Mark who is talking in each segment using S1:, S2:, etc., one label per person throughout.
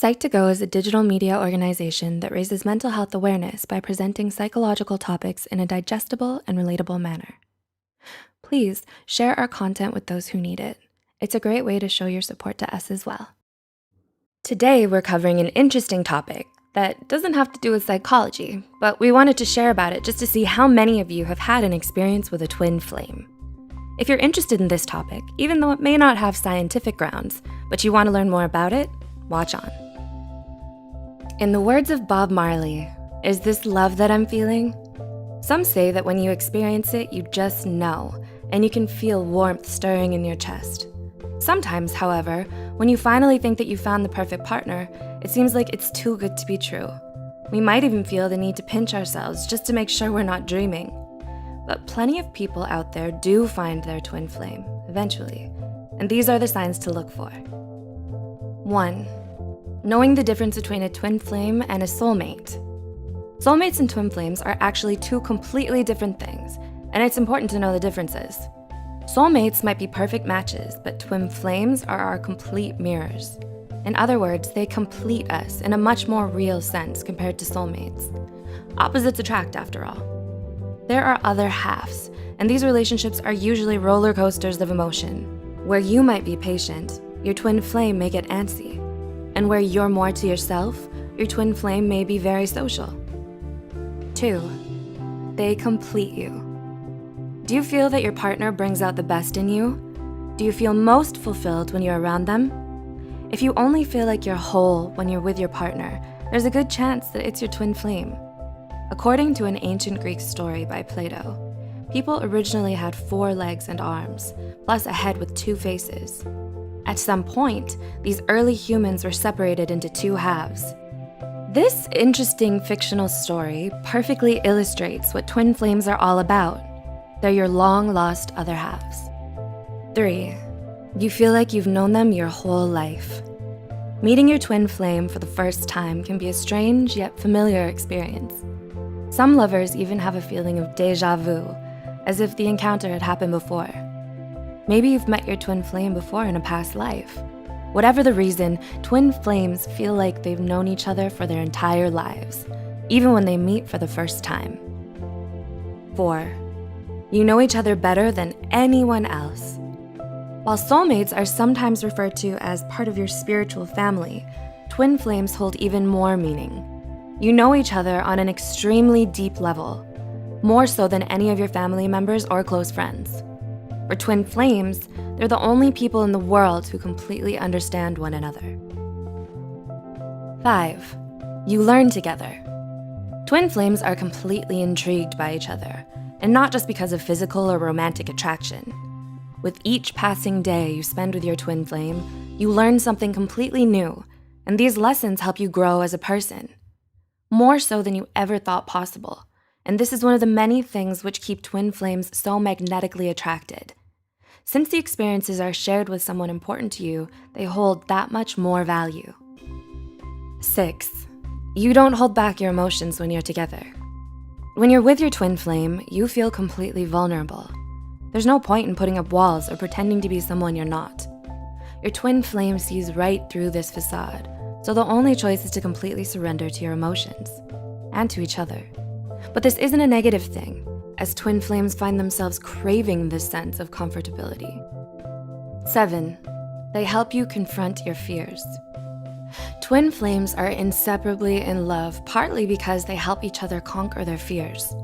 S1: Psych2Go is a digital media organization that raises mental health awareness by presenting psychological topics in a digestible and relatable manner. Please share our content with those who need it. It's a great way to show your support to us as well. Today, we're covering an interesting topic that doesn't have to do with psychology, but we wanted to share about it just to see how many of you have had an experience with a twin flame. If you're interested in this topic, even though it may not have scientific grounds, but you want to learn more about it, watch on. In the words of Bob Marley, "Is this love that I'm feeling?" Some say that when you experience it, you just know, and you can feel warmth stirring in your chest. Sometimes, however, when you finally think that you found the perfect partner, it seems like it's too good to be true. We might even feel the need to pinch ourselves just to make sure we're not dreaming. But plenty of people out there do find their twin flame, eventually, and these are the signs to look for. 1. Knowing the difference between a twin flame and a soulmate. Soulmates and twin flames are actually two completely different things, and it's important to know the differences. Soulmates might be perfect matches, but twin flames are our complete mirrors. In other words, they complete us in a much more real sense compared to soulmates. Opposites attract, after all. There are other halves, and these relationships are usually roller coasters of emotion. Where you might be patient, your twin flame may get antsy. And where you're more to yourself, your twin flame may be very social. 2. They complete you. Do you feel that your partner brings out the best in you? Do you feel most fulfilled when you're around them? If you only feel like you're whole when you're with your partner, there's a good chance that it's your twin flame. According to an ancient Greek story by Plato, people originally had 4 legs and arms, plus a head with 2 faces. At some point, these early humans were separated into 2 halves. This interesting fictional story perfectly illustrates what twin flames are all about. They're your long-lost other halves. 3. You feel like you've known them your whole life. Meeting your twin flame for the first time can be a strange yet familiar experience. Some lovers even have a feeling of déjà vu, as if the encounter had happened before. Maybe you've met your twin flame before in a past life. Whatever the reason, twin flames feel like they've known each other for their entire lives, even when they meet for the first time. 4. You know each other better than anyone else. While soulmates are sometimes referred to as part of your spiritual family, twin flames hold even more meaning. You know each other on an extremely deep level, more so than any of your family members or close friends. For twin flames, they're the only people in the world who completely understand one another. 5. You learn together. Twin flames are completely intrigued by each other, and not just because of physical or romantic attraction. With each passing day you spend with your twin flame, you learn something completely new, and these lessons help you grow as a person. More so than you ever thought possible. And this is one of the many things which keep twin flames so magnetically attracted. Since the experiences are shared with someone important to you, they hold that much more value. 6. You don't hold back your emotions when you're together. When you're with your twin flame, you feel completely vulnerable. There's no point in putting up walls or pretending to be someone you're not. Your twin flame sees right through this facade, so the only choice is to completely surrender to your emotions and to each other. But this isn't a negative thing, as twin flames find themselves craving this sense of comfortability. 7. They help you confront your fears. Twin flames are inseparably in love, partly because they help each other conquer their fears.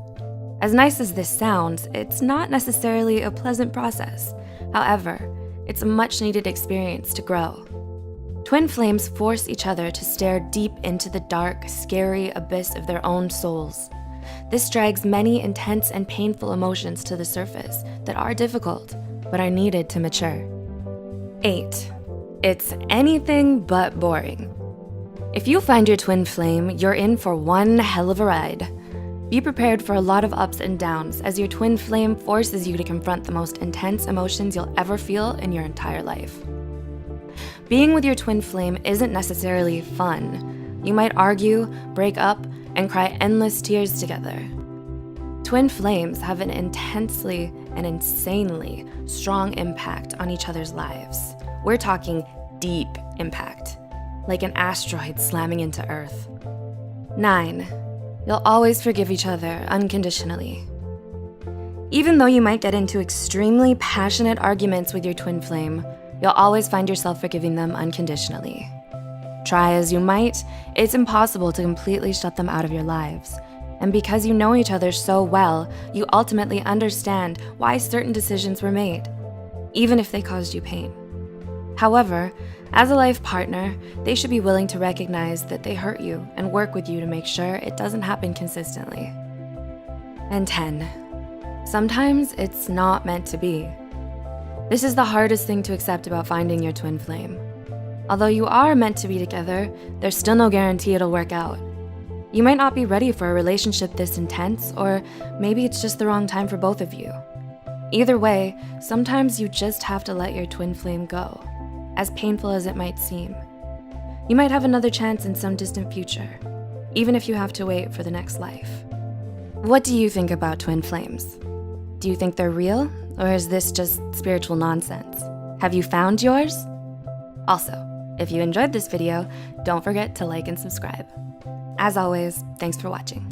S1: As nice as this sounds, it's not necessarily a pleasant process. However, it's a much-needed experience to grow. Twin flames force each other to stare deep into the dark, scary abyss of their own souls. This drags many intense and painful emotions to the surface that are difficult, but are needed to mature. 8. It's anything but boring. If you find your twin flame, you're in for one hell of a ride. Be prepared for a lot of ups and downs, as your twin flame forces you to confront the most intense emotions you'll ever feel in your entire life. Being with your twin flame isn't necessarily fun. You might argue, break up, and cry endless tears together. Twin flames have an intensely and insanely strong impact on each other's lives. We're talking deep impact. like an asteroid slamming into Earth. 9, you'll always forgive each other unconditionally. Even though you might get into extremely passionate arguments with your twin flame, you'll always find yourself forgiving them unconditionally. Try as you might, it's impossible to completely shut them out of your lives. And because you know each other so well, you ultimately understand why certain decisions were made, even if they caused you pain. However, as a life partner, they should be willing to recognize that they hurt you and work with you to make sure it doesn't happen consistently. And 10, sometimes it's not meant to be. This is the hardest thing to accept about finding your twin flame. Although you are meant to be together, there's still no guarantee it'll work out. You might not be ready for a relationship this intense, or maybe it's just the wrong time for both of you. Either way, sometimes you just have to let your twin flame go, as painful as it might seem. You might have another chance in some distant future, even if you have to wait for the next life. What do you think about twin flames? Do you think they're real, or is this just spiritual nonsense? Have you found yours? Also, if you enjoyed this video, don't forget to like and subscribe. As always, thanks for watching.